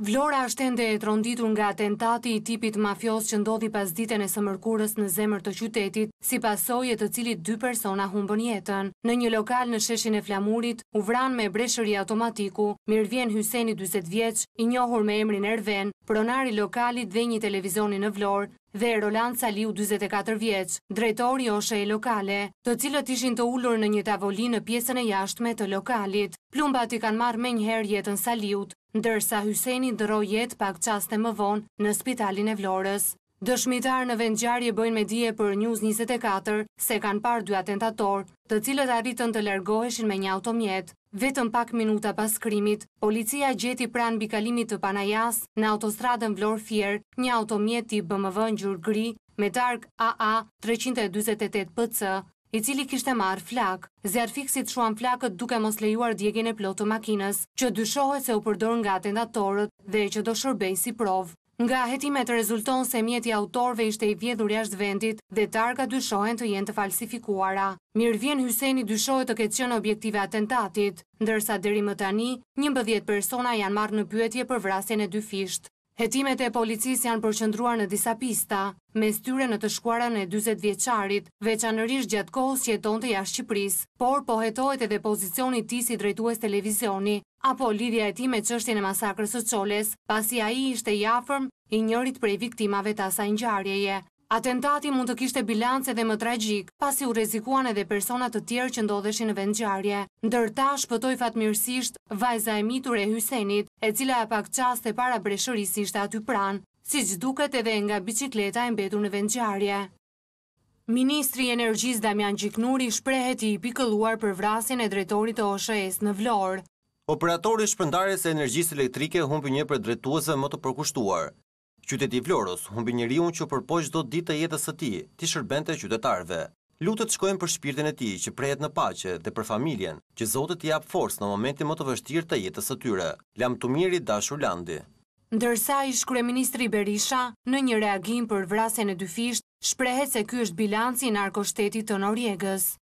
Vlora është ende e tronditur nga atentati I tipit mafios që ndodhi pas ditën e së mërkurës në zemër të qytetit, si pasojë të cilit 2 persona humbën jetën. Në një lokal në sheshin e Flamurit, u vran me breshëri automatiku Mirvjen Hyseni 40 vjeç, I njohur me emrin Erven, pronar I lokalit dhe një televizioni në Vlorë, dhe Roland Saliu 44 vjeç, drejtori OSHE lokale, të cilët ishin të ulur në një tavolinë në pjesën e jashtme të lokalit. Plumbat I kanë marrë menjëherë jetën Saliut, ndërsa Hyseni ndërroi jetë pak qaste më vonë në spitalin e Vlorës. Dëshmitar në vendngjarje bëjnë me dije për News 24 se kanë parë 2 atentatorë, të cilët arritën të largoheshin me një automjet. Vetëm pak minuta pas krimit, policia gjeti pranë mbikalimit të Panajas në autostradën Vlorë-Fier një automjet tip BMW ngjyrë gri me targ AA 348 PC, I cili kishte marrë flak. Zjarfiksit shuan flakët duke mos lejuar djegjen e plotë të makinës, që dyshohet se u përdor nga atentatorët dhe që do shërbej si provë. Nga hetimet rezulton se mjeti autorëve ishte I vjedhur jashtë vendit dhe targa dyshohen të jenë të falsifikuara. Mirvjen Hyseni dyshohet të ketë qenë objektive atentatit, ndërsa deri më tani 11 persona janë marrë në pyetje për vrasjen e 2 fisht. Hetimet e policisë janë përqendruar në disa pista, mes tyre në të shkuarën e 40 vjeçarit, veçanërisht gjatë kohës që jetonte jashtë Shqipërisë, por po hetohet edhe pozicioni I tij si drejtues televizioni, apo lidhja e tij me çështjen e masakrës së Çoles, pasi ai ishte I afërm I njërit prej viktimave të asaj ngjarjeje. Atentati mund të kishte bilance edhe më tragjik, pasi u rrezikuan edhe persona të tjerë që ndodheshin në vendngjarje. Ndërta shpëtoi fatmirësisht vajza e mitur e Hysenit, e cila pak çaste para breshërisë ishte aty pranë, siç duket edhe nga bicikleta e mbetur në vendngjarje. Ministri I Energjisë Damian Gjiknuri shprehet I pikëlluar për vrasjen e drejtorit të OSHE-s në Vlorë. Operatori I shpërndarjes së energjisë elektrike humbi një prej drejtuesve më të përkushtuar. Qyteti I Vlorës humbi njeriu që përpoq çdo ditë të jetës së tij, ti shërbente qytetarëve. Lutjet shkojnë për shpirtin e tij që prehet në paqe dhe për familjen, që Zoti t'i jap forcë në momentin më të vështirë të jetës së tyre. Lamtumiri dashur Landi. Ndërsa ish kryeministri Berisha, në një reagim për vrasjen e 2 fisht, shprehet se ky është bilanci I narkoshtetit të Noriegës.